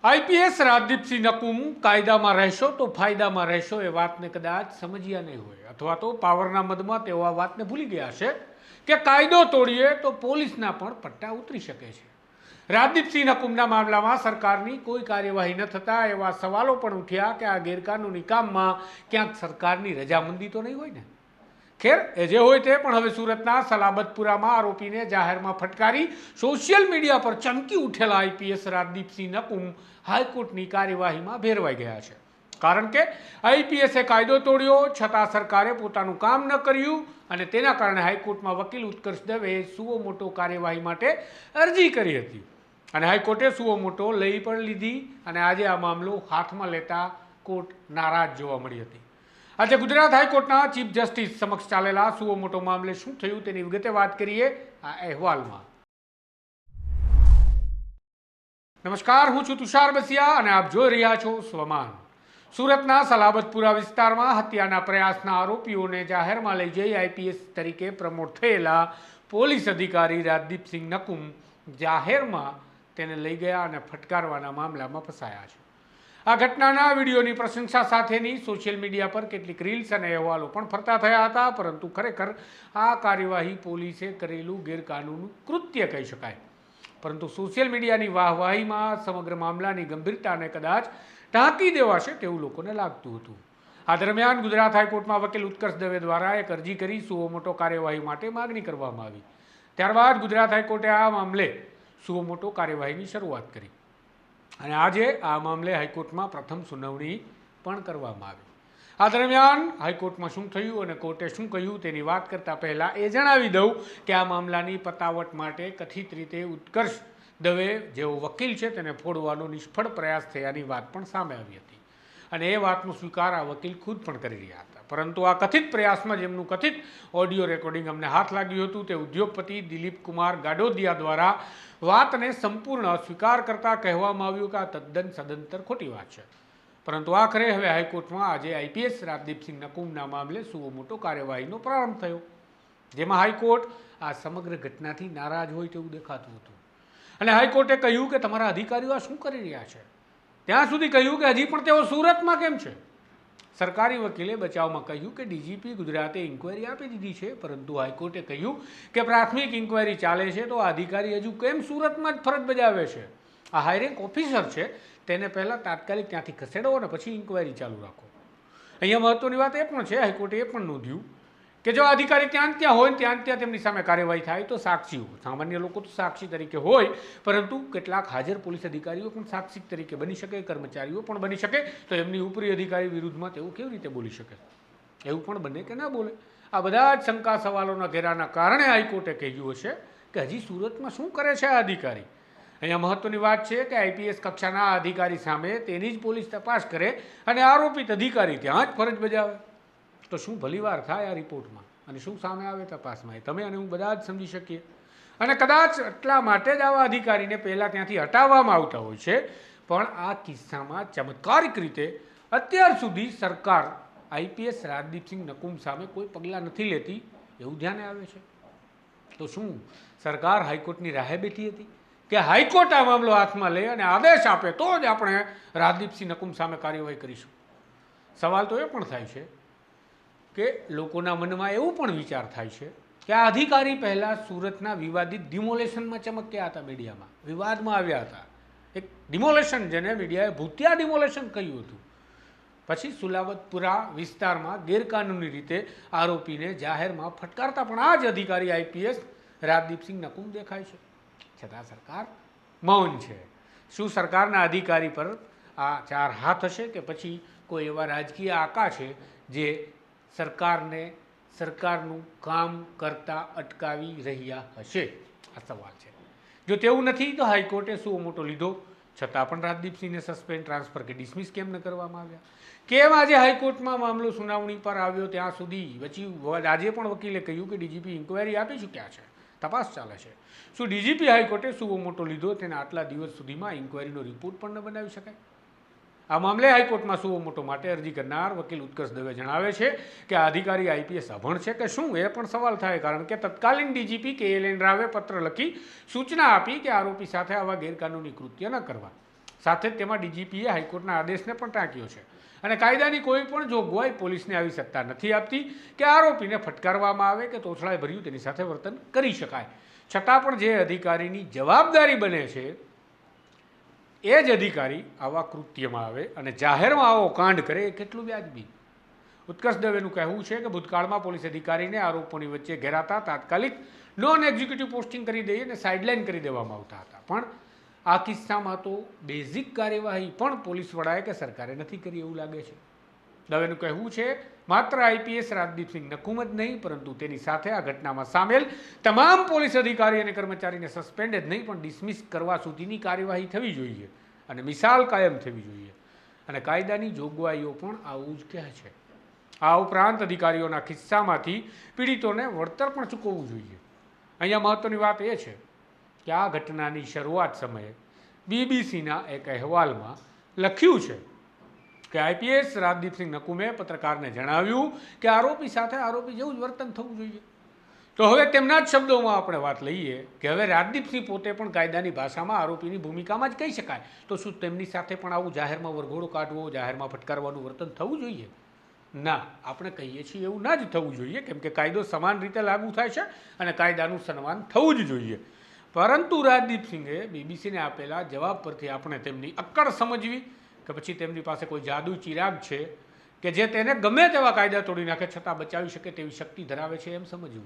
IPS Rajdeepsinh Nakum કાયદામાં રહેશો તો ફાયદામાં રહેશો એ વાતને કદાચ સમજ્યા નહીં હોય અથવા તો પાવરના મદમાં તેઓ આ વાતને ભૂલી ગયા છે કે કાયદો તોડીએ તો પોલીસના પણ પટ્ટા ઉતરી શકે છે। રાજદીપસિંહ નકુમના મામલામાં સરકારની કોઈ કાર્યવાહી ન થતા એવા સવાલો પણ ઉઠ્યા કે આ ગેરકાનૂની કામમાં ક્યાંક સરકારની રજામંદી તો નહીં હોય ને। ખેર એ જે હોય તે પણ હવે સુરતના સલાબતપુરામાં આરોપીને જાહેરમાં ફટકારી સોશિયલ મીડિયા પર ચમકી ઉઠેલા આઈપીએસ રાજદીપસિંહ નકુમ હાઈકોર્ટની કાર્યવાહીમાં ભેરવાઈ ગયા છે। કારણ કે આઈપીએસે કાયદો તોડ્યો છતાં સરકારે પોતાનું કામ ન કર્યું અને તેના કારણે હાઈકોર્ટમાં વકીલ ઉત્કર્ષ દવે સુઓ મોટો કાર્યવાહી માટે અરજી કરી હતી અને હાઈકોર્ટે સુઓ મોટો લઈ પણ લીધી અને આજે આ મામલો હાથમાં લેતા કોર્ટ નારાજ જોવા મળી હતી। આજે ગુજરાત હાઈકોર્ટના ચીફ જસ્ટિસ સમક્ષ ચાલેલા સુઓ મોટો મામલે શું થયું તેની વિગતે વાત કરીએ આ અહેવાલમાં। નમસ્કાર, હું છું તુષાર બસિયા અને આપ જોઈ રહ્યા છો સ્વમાન। સુરતના સલાબતપુરા વિસ્તારમાં હત્યાના પ્રયાસના આરોપીઓને જાહેરમાં લઈ જઈ આઈપીએસ તરીકે પ્રમોટ થયેલા પોલીસ અધિકારી રાજદીપસિંહ નકુમ જાહેરમાં તેને લઈ ગયા અને ફટકારવાના મામલામાં ફસાયા છે। આ ઘટનાના વિડીયોની પ્રશંસા સાથેની સોશિયલ મીડિયા પર કેટલીક રીલ્સ અને અહેવાલો પણ ફરતા થયા હતા, પરંતુ ખરેખર આ કાર્યવાહી પોલીસે કરેલું ગેરકાનૂની કૃત્ય કહી શકાય। પરંતુ સોશિયલ મીડિયાની વાહવાહીમાં સમગ્ર મામલાની ગંભીરતાને કદાચ ઢાંકી દેવાશે તેવું લોકોને લાગતું હતું। આ દરમિયાન ગુજરાત હાઈકોર્ટમાં વકીલ ઉત્કર્ષ દવે દ્વારા એક અરજી કરી સુઓ મોટો કાર્યવાહી માટે માગણી કરવામાં આવી। ત્યારબાદ ગુજરાત હાઈકોર્ટે આ મામલે સુઓ મોટો કાર્યવાહીની શરૂઆત કરી અને આજે આ મામલે હાઈકોર્ટમાં પ્રથમ સુનાવણી પણ કરવામાં આવી। આ દરમિયાન હાઈકોર્ટમાં શું થયું અને કોર્ટે શું કહ્યું તેની વાત કરતાં પહેલાં એ જણાવી દઉં કે આ મામલાની પતાવટ માટે કથિત રીતે ઉત્કર્ષ દવે જેઓ વકીલ છે તેને ફોડવાનો નિષ્ફળ પ્રયાસ થયાની વાત પણ સામે આવી હતી અને એ વાતનો સ્વીકાર આ વકીલ ખુદ પણ કરી રહ્યા હતા। પરંતુ આ કથિત પ્રયાસમાં જેમનું કથિત ઓડિયો રેકોર્ડિંગ અમને હાથ લાગ્યું હતું તે ઉદ્યોગપતિ દિલીપ કુમાર ગાડોદિયા દ્વારા વાતને સંપૂર્ણ અસ્વીકાર કરતા કહેવામાં આવ્યું કે આ તદ્દન સદંતર ખોટી વાત છે। પરંતુ આખરે હવે હાઈકોર્ટમાં આજે આઈપીએસ રાજદીપસિંહ નકુમના મામલે સુઓ મોટો કાર્યવાહીનો પ્રારંભ થયો, જેમાં હાઈકોર્ટ આ સમગ્ર ઘટનાથી નારાજ હોય તેવું દેખાતું હતું અને હાઈકોર્ટે કહ્યું કે તમારા અધિકારીઓ આ શું કરી રહ્યા છે। ત્યાં સુધી કહ્યું કે હજી પણ તેઓ સુરતમાં કેમ છે। સરકારી વકીલે બચાવમાં કહ્યું કે ડીજીપી ગુજરાતે ઇન્કવાયરી આપી દીધી છે, પરંતુ હાઈકોર્ટે કહ્યું કે પ્રાથમિક ઇન્કવાયરી ચાલે છે તો આ અધિકારી હજુ કેમ સુરતમાં જ ફરજ બજાવે છે। આ હાયરિંગ ઓફિસર છે, તેને પહેલાં તાત્કાલિક ત્યાંથી ખસેડો અને પછી ઇન્કવાયરી ચાલુ રાખો। અહીંયા મહત્વની વાત એ પણ છે, હાઈકોર્ટે એ પણ નોંધ્યું કે જો અધિકારી ત્યાં હોય ત્યાં તેમની સામે કાર્યવાહી થાય તો સાક્ષીઓ, સામાન્ય લોકો તો સાક્ષી તરીકે હોય, પરંતુ કેટલાક હાજર પોલીસ અધિકારીઓ પણ સાક્ષી તરીકે બની શકે, કર્મચારીઓ પણ બની શકે, તો એમની ઉપરી અધિકારી વિરુદ્ધમાં તેઓ કેવી રીતે બોલી શકે? એવું પણ બને કે ના બોલે? આ બધા જ શંકા સવાલોના ઘેરાના કારણે હાઈકોર્ટે કહ્યું હશે કે હજી સુરતમાં શું કરે છે આ અધિકારી। અહીંયા મહત્વની વાત છે કે આઈપીએસ કક્ષાના અધિકારી સામે તેની જ પોલીસ તપાસ કરે અને આરોપિત અધિકારી ત્યાં જ ફરજ બજાવે તો શું ભલીવાર થાય આ રિપોર્ટમાં અને શું સામે આવે તપાસમાં, એ તમે અને હું બધા જ સમજી શકીએ। અને કદાચ એટલા માટે જ આવા અધિકારીને પહેલાં ત્યાંથી હટાવવામાં આવતા હોય છે, પણ આ કિસ્સામાં ચમત્કારિક રીતે અત્યાર સુધી સરકાર આઈપીએસ રાજદીપસિંહ નકુમ સામે કોઈ પગલાં નથી લેતી એવું ધ્યાને આવે છે। તો શું સરકાર હાઈકોર્ટની રાહે બેઠી હતી કે હાઈકોર્ટ આ મામલો હાથમાં લે અને આદેશ આપે તો જ આપણે રાજદીપસિંહ નકુમ સામે કાર્યવાહી કરીશું? સવાલ તો એ પણ થાય છે કે લોકોના મનમાં એવું પણ વિચાર થાય છે કે આ અધિકારી પહેલાં સુરતના વિવાદિત ડિમોલેશનમાં ચમક્યા હતા, મીડિયામાં વિવાદમાં આવ્યા હતા, એક ડિમોલેશન જેને મીડિયાએ ભૂતિયા ડિમોલેશન કહ્યું હતું, પછી સુલાબતપુરા વિસ્તારમાં ગેરકાનૂની રીતે આરોપીને જાહેરમાં ફટકારતા પણ આ જ અધિકારી આઈપીએસ રાજદીપસિંહ નકુમ દેખાય છે, છતાં સરકાર મૌન છે। શું સરકારના અધિકારી પર આ ચાર હાથ હશે કે પછી કોઈ એવા રાજકીય આકા છે જે સરકારનું કામ કરતા અટકાવી રહ્યા હશે? આ સવાલ છે। જો તેવું નથી તો હાઈકોર્ટે સુઓ મોટો લીધો છતાં પણ રાજદીપસિંહને સસ્પેન્ડ, ટ્રાન્સફર કે ડિસમિસ કેમ ન કરવામાં આવ્યા? કેમ આજે હાઈકોર્ટમાં મામલો સુનાવણી પર આવ્યો ત્યાં સુધી પછી આજે પણ વકીલે કહ્યું કે ડીજીપી ઇન્કવાયરી આપી ચૂક્યા છે, તપાસ ચાલે છે। શું ડીજીપી હાઈકોર્ટે સુઓ મોટો લીધો તેને આટલા દિવસ સુધીમાં ઇન્કવાયરીનો રિપોર્ટ પણ ન બનાવી શકાય? આ મામલે હાઈકોર્ટમાં સુઓ મોટો માટે અરજી કરનાર વકીલ ઉત્કર્ષ દવે જણાવે છે કે આ અધિકારી આઈપીએસ અભણ છે કે શું, એ પણ સવાલ થાય, કારણ કે તત્કાલીન ડીજીપી KLN રાવે પત્ર લખી સૂચના આપી કે આરોપી સાથે આવા ગેરકાનૂની કૃત્ય ન કરવા। સાથે જ તેમાં ડીજીપીએ હાઈકોર્ટના આદેશને પણ ટાંક્યો છે અને કાયદાની કોઈ પણ જોગવાઈ પોલીસને આવી સત્તા નથી આપતી કે આરોપીને ફટકારવામાં આવે કે તોછડાઈ ભર્યું તેની સાથે વર્તન કરી શકાય. છતાં પણ જે અધિકારીની જવાબદારી બને છે એ જ અધિકારી આવા કૃત્યમાં આવે અને જાહેરમાં આવો કાંડ કરે એ કેટલું વ્યાજબી. ઉત્કર્ષ દવેનું કહેવું છે કે ભૂતકાળમાં પોલીસ અધિકારીને આરોપોની વચ્ચે ઘેરાતા તાત્કાલિક નોન એક્ઝિક્યુટિવ પોસ્ટિંગ કરી દઈ અને સાઇડલાઇન કરી દેવામાં આવતા હતા, પણ આ કિસ્સામાં તો બેઝિક કાર્યવાહી પણ પોલીસ વડાએ કે સરકારે નથી કરી એવું લાગે છે. દવેનું કહેવું છે માત્ર આઈપીએસ રાજદીપસિંહ નકુમ જ નહીં પરંતુ તેની સાથે આ ઘટનામાં સામેલ તમામ પોલીસ અધિકારી અને કર્મચારીને સસ્પેન્ડ જ નહીં પણ ડિસમિસ કરવા સુધીની કાર્યવાહી થવી જોઈએ અને મિસાલ કાયમ થવી જોઈએ અને કાયદાની જોગવાઈઓ પણ આવું જ કહે છે. આ ઉપરાંત અધિકારીઓના ખિસ્સામાંથી પીડિતોને વળતર પણ ચૂકવવું જોઈએ. અહીંયા મહત્વની વાત એ છે કે આ ઘટનાની શરૂઆત સમયે બીબીસીના એક અહેવાલમાં લખ્યું છે કે આઈપીએસ રાજદીપસિંહ નકુમે પત્રકારને જણાવ્યું કે આરોપી સાથે આરોપી જેવું જ વર્તન થવું જોઈએ. તો હવે તેમના જ શબ્દોમાં આપણે વાત લઈએ કે હવે રાજદીપસિંહ પોતે પણ કાયદાની ભાષામાં આરોપીની ભૂમિકામાં જ કહી શકાય, તો શું તેમની સાથે પણ આવું જાહેરમાં વરઘોડો કાઢવો, જાહેરમાં ફટકારવાનું વર્તન થવું જોઈએ? ના, આપણે કહીએ છીએ એવું ના જ થવું જોઈએ, કેમ કે કાયદો સમાન રીતે લાગુ થાય છે અને કાયદાનું સન્માન થવું જ જોઈએ. પરંતુ રાજદીપસિંહે બીબીસીને આપેલા જવાબ પરથી આપણે તેમની અક્કડ સમજવી કે પછી તેમની પાસે કોઈ જાદુ ચિરાગ છે કે જે તેને ગમે તેવા કાયદા તોડી નાખે છતાં બચાવી શકે તેવી શક્તિ ધરાવે છે એમ સમજવું.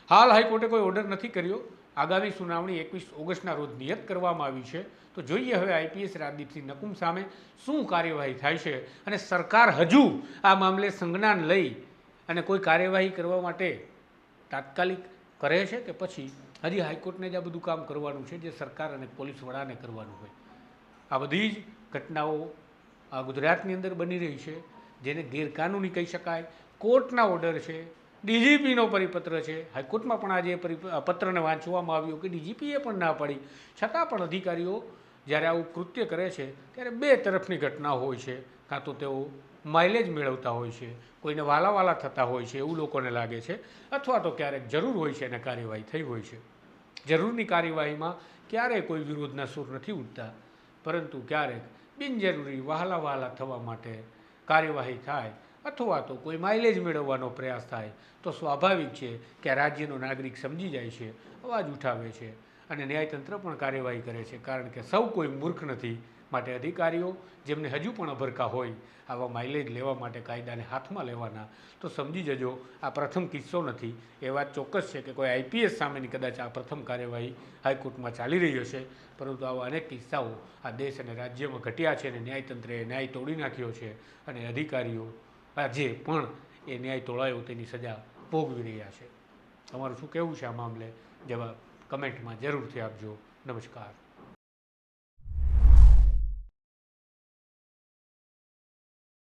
હાલ હાઈકોર્ટે કોઈ ઓર્ડર નથી કર્યો. આગામી સુનાવણી 21 ઓગસ્ટના રોજ નિયત કરવામાં આવી છે. તો જોઈએ હવે આઈપીએસ રાજદીપસિંહ નકુમ સામે શું કાર્યવાહી થાય છે અને સરકાર હજુ આ મામલે સંજ્ઞાન લઈ અને કોઈ કાર્યવાહી કરવા માટે તાત્કાલિક કરે છે કે પછી હજી હાઈકોર્ટને જ આ બધું કામ કરવાનું છે જે સરકાર અને પોલીસ વડાને કરવાનું હોય. આ બધી જ ઘટનાઓ આ ગુજરાતની અંદર બની રહી છે જેને ગેરકાનૂની કહી શકાય. કોર્ટના ઓર્ડર છે, ડીજીપીનો પરિપત્ર છે, હાઈકોર્ટમાં પણ આજે પત્રને વાંચવામાં આવ્યો કે ડીજીપીએ પણ ના પાડી, છતાં પણ અધિકારીઓ જ્યારે આવું કૃત્ય કરે છે ત્યારે બે તરફની ઘટના હોય છે. કાં તો તેઓ માઇલેજ મેળવતા હોય છે, કોઈને વાલાવાલા થતા હોય છે એવું લોકોને લાગે છે, અથવા તો ક્યારેક જરૂર હોય છે અને કાર્યવાહી થઈ હોય છે. જરૂરની કાર્યવાહીમાં ક્યારેય કોઈ વિરોધના સૂર નથી ઉઠતા, પરંતુ ક્યારેક બિનજરૂરી વહાલા થવા માટે કાર્યવાહી થાય અથવા તો કોઈ માઇલેજ મેળવવાનો પ્રયાસ થાય તો સ્વાભાવિક છે કે રાજ્યનો નાગરિક સમજી જાય છે, અવાજ ઉઠાવે છે અને ન્યાયતંત્ર પણ કાર્યવાહી કરે છે. કારણ કે સૌ કોઈ મૂર્ખ નથી, માટે અધિકારીઓ જેમને હજુ પણ અભરખા હોય આવા માઇલેજ લેવા માટે કાયદાને હાથમાં લેવાના, તો સમજી જજો આ પ્રથમ કિસ્સો નથી. એ વાત ચોક્કસ છે કે કોઈ આઈપીએસ સામેની કદાચ આ પ્રથમ કાર્યવાહી હાઈકોર્ટમાં ચાલી રહી હશે, પરંતુ આવા અનેક કિસ્સાઓ આ દેશ અને રાજ્યમાં ઘટ્યા છે અને ન્યાયતંત્રએ ન્યાય તોડી નાખ્યો છે અને અધિકારીઓ આજે પણ એ ન્યાય તોડાયો તેની સજા ભોગવી રહ્યા છે. તમારું શું કહેવું છે આ મામલે? જવાબ કમેન્ટમાં જરૂરથી આપજો. નમસ્કાર.